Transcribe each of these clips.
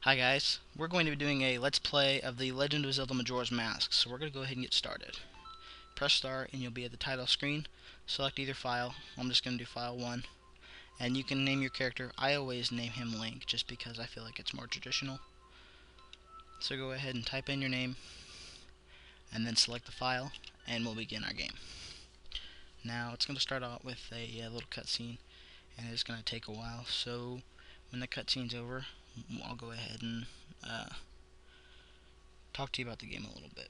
Hi guys, we're going to be doing a Let's Play of the Legend of Zelda Majora's Mask, so we're going to go ahead and get started. Press start and you'll be at the title screen. Select either file. I'm just going to do file 1. And you can name your character. I always name him Link just because I feel like it's more traditional. So go ahead and type in your name and then select the file and we'll begin our game. Now it's going to start out with a little cutscene and it's going to take a while, so when the cutscene's over I'll go ahead and talk to you about the game a little bit.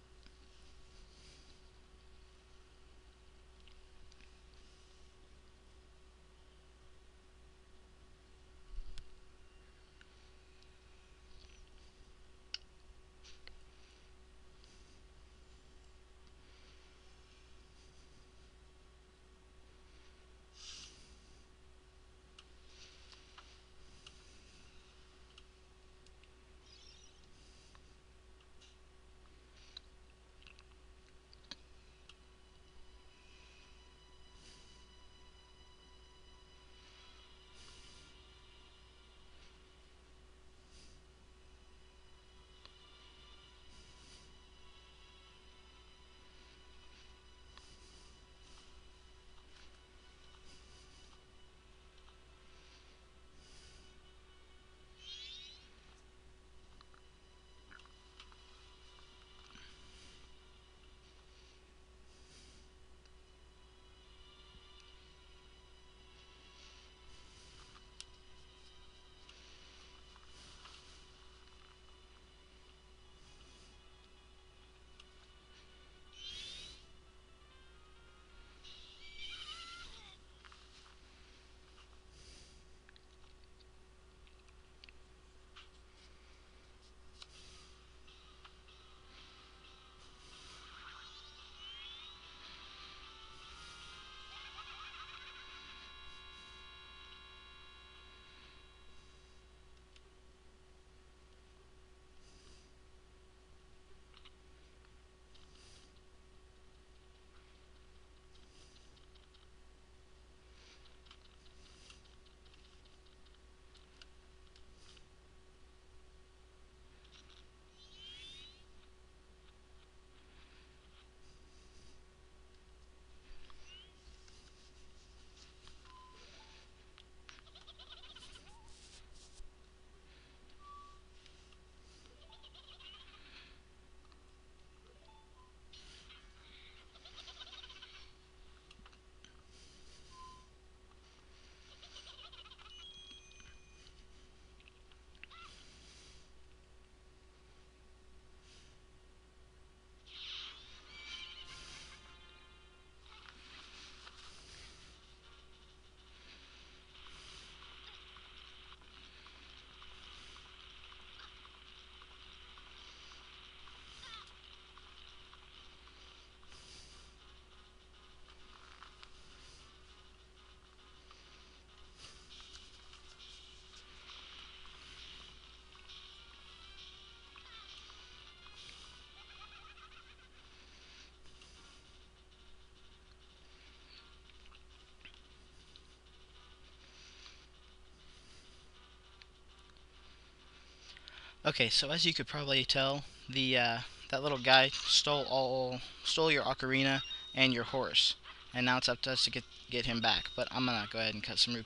Okay, so as you could probably tell, the that little guy stole your ocarina and your horse, and now it's up to us to get him back. But I'm gonna go ahead and cut some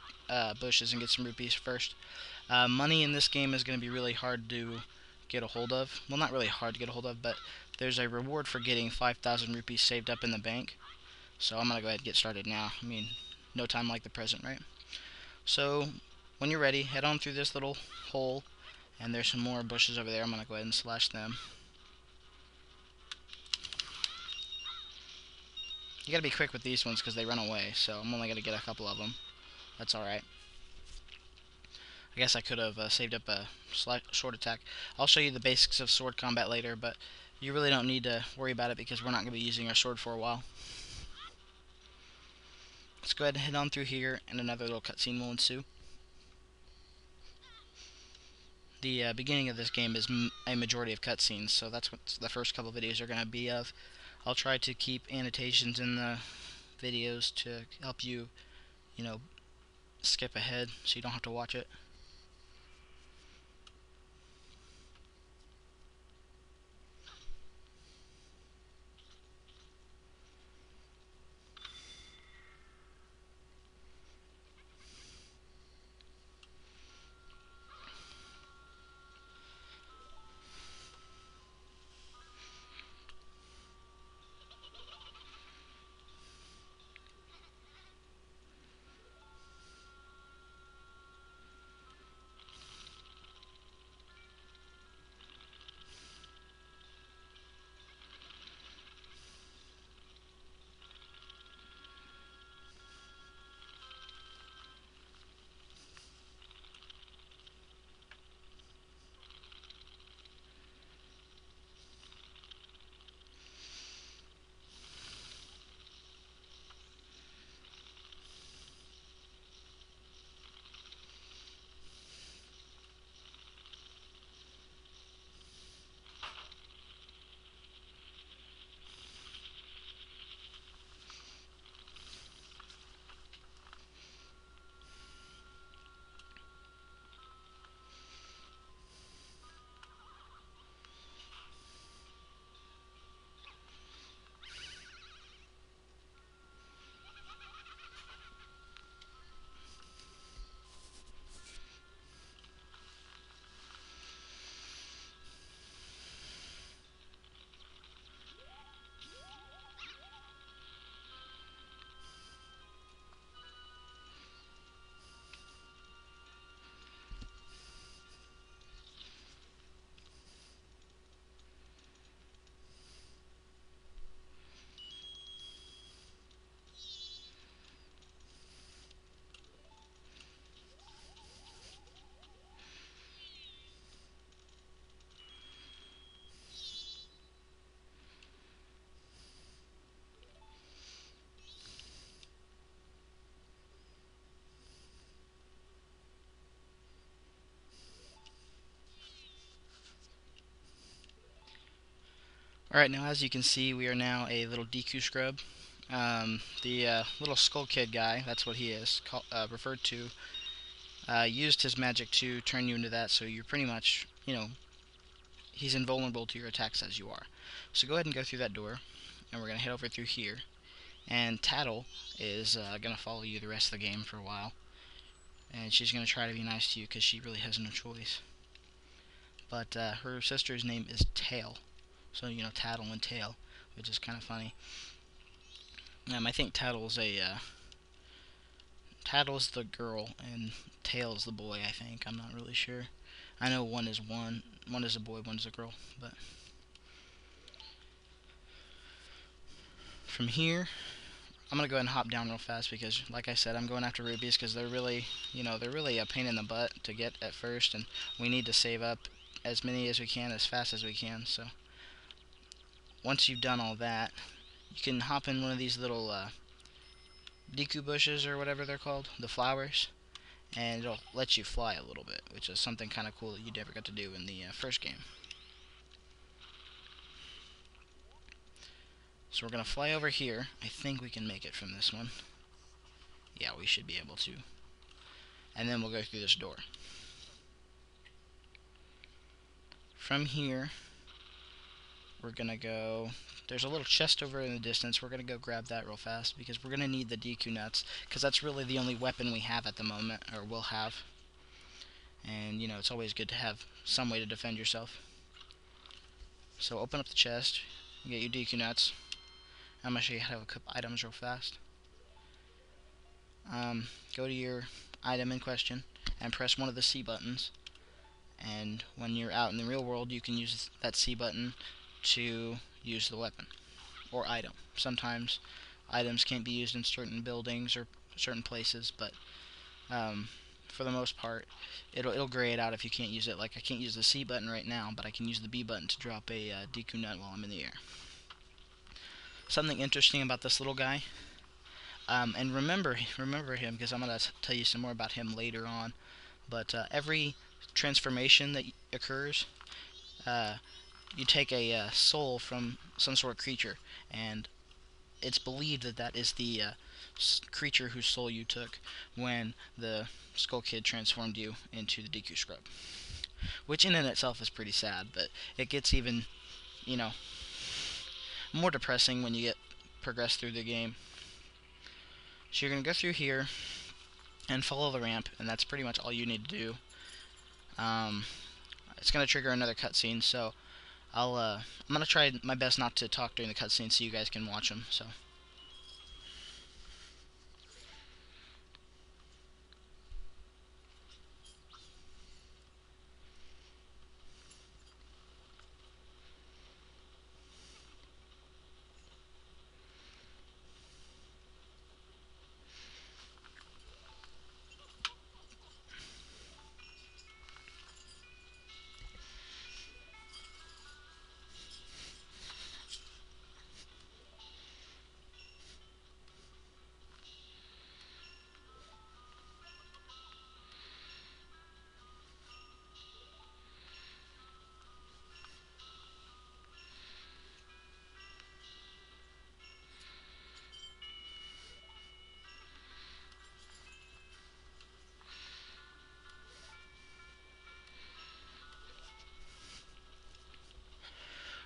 bushes and get some rupees first. Money in this game is gonna be really hard to get a hold of. Well, not really hard to get a hold of, but there's a reward for getting 5,000 rupees saved up in the bank. So I'm gonna go ahead and get started now. I mean, no time like the present, right? So when you're ready, head on through this little hole. And there's some more bushes over there. I'm going to go ahead and slash them. You got to be quick with these ones because they run away. So I'm only going to get a couple of them. That's alright. I guess I could have saved up a short attack. I'll show you the basics of sword combat later, but you really don't need to worry about it because we're not going to be using our sword for a while. Let's go ahead and head on through here, and another little cutscene will ensue. The beginning of this game is a majority of cutscenes, so that's what the first couple videos are going to be of. I'll try to keep annotations in the videos to help you, you know, skip ahead so you don't have to watch it. Alright, now as you can see, we are now a little Deku scrub. The little Skull Kid guy, that's what he is, referred to, used his magic to turn you into that, so you're pretty much, he's invulnerable to your attacks as you are. So go ahead and go through that door, and we're going to head over through here. And Tattle is going to follow you the rest of the game for a while. And she's going to try to be nice to you because she really has no choice. But her sister's name is Tail. So, Tattle and Tail, which is kind of funny. I think Tattle's the girl and Tail's the boy, I think. I'm not really sure. I know one is a boy, one is a girl, but from here I'm gonna go ahead and hop down real fast because, like I said, I'm going after rubies because they're really, they're really a pain in the butt to get at first, and we need to save up as many as we can as fast as we can. So once you've done all that, you can hop in one of these little Deku bushes or whatever they're called, the flowers, and it'll let you fly a little bit, which is something kind of cool that you never got to do in the first game. So we're gonna fly over here. I think we can make it from this one. Yeah, we should be able to. And then we'll go through this door. From here, we're gonna go. There's a little chest over in the distance. We're gonna go grab that real fast because we're gonna need the Deku Nuts because that's really the only weapon we have at the moment, or will have. And it's always good to have some way to defend yourself. So open up the chest, you get your Deku Nuts. I'm gonna show you how to equip items real fast. Go to your item in question and press one of the C buttons. And when you're out in the real world, you can use that C button to use the weapon or item. Sometimes items can't be used in certain buildings or certain places, but for the most part, it'll gray it out if you can't use it. Like, I can't use the C button right now, but I can use the B button to drop a Deku Nut while I'm in the air. Something interesting about this little guy, and remember him because I'm going to tell you some more about him later on, but every transformation that occurs, you take a soul from some sort of creature, and it's believed that that is the creature whose soul you took when the Skull Kid transformed you into the Deku Scrub. Which in and itself is pretty sad, but it gets even, more depressing when you get progressed through the game. So you're going to go through here and follow the ramp, and that's pretty much all you need to do. It's going to trigger another cutscene, so I'm going to try my best not to talk during the cutscene so you guys can watch them. So.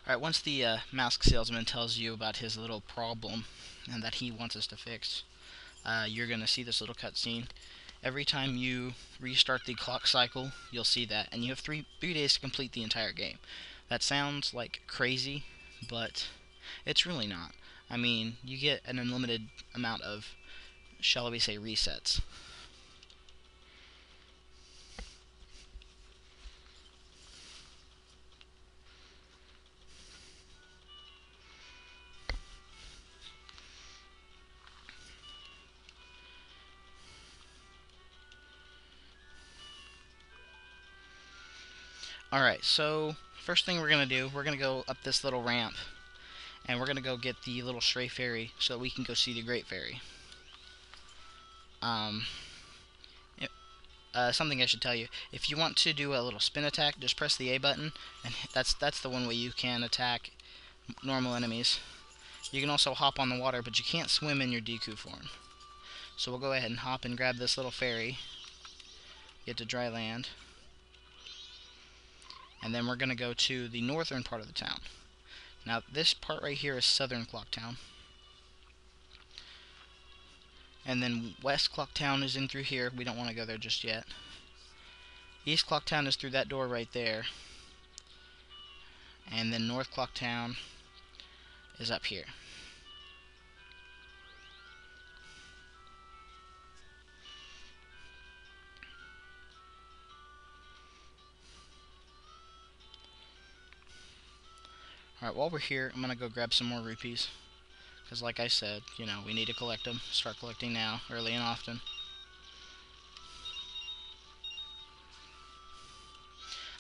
Alright, once the mask salesman tells you about his little problem and that he wants us to fix, you're going to see this little cutscene. Every time you restart the clock cycle, you'll see that, and you have three days to complete the entire game. That sounds like crazy, but it's really not. I mean, you get an unlimited amount of, shall we say, resets. Alright, so first thing we're going to do, we're going to go up this little ramp, and we're going to go get the little stray fairy so that we can go see the great fairy. Something I should tell you, if you want to do a little spin attack, just press the A button, and that's the one way you can attack normal enemies. You can also hop on the water, but you can't swim in your Deku form. So we'll go ahead and hop and grab this little ferry, get to dry land, and then we're going to go to the northern part of the town. Now, this part right here is Southern Clock Town. And then West Clock Town is in through here. We don't want to go there just yet. East Clock Town is through that door right there. And then North Clock Town is up here. Alright, while we're here, I'm going to go grab some more rupees. Because like I said, you know, we need to collect them. Start collecting now, early and often.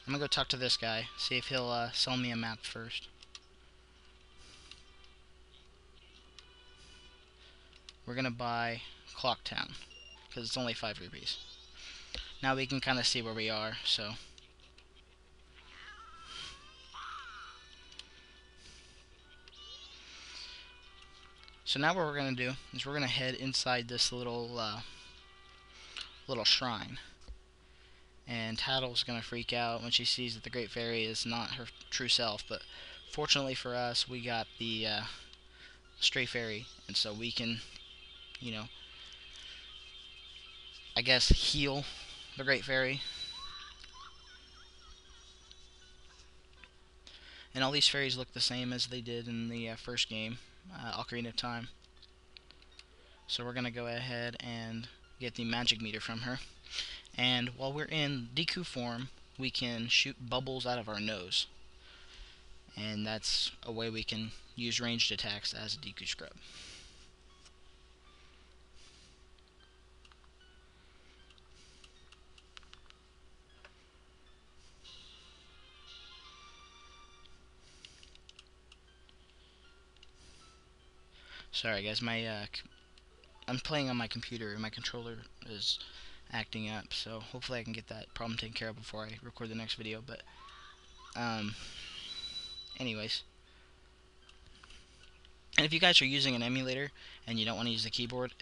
I'm going to go talk to this guy, see if he'll sell me a map first. We're going to buy Clock Town, because it's only 5 rupees. Now we can kind of see where we are, so... So now what we're going to do is we're going to head inside this little shrine. And Tattle's going to freak out when she sees that the Great Fairy is not her true self. But fortunately for us, we got the Stray Fairy. And so we can, you know, I guess heal the Great Fairy. And all these fairies look the same as they did in the first game, Ocarina of Time. So we're going to go ahead and get the magic meter from her. And while we're in Deku form, we can shoot bubbles out of our nose. And that's a way we can use ranged attacks as a Deku Scrub. Sorry guys, I'm playing on my computer and my controller is acting up, so hopefully I can get that problem taken care of before I record the next video. But anyways, and if you guys are using an emulator and you don't want to use the keyboard,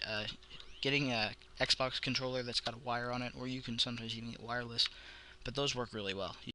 getting a Xbox controller that's got a wire on it, or you can sometimes even get wireless, but those work really well.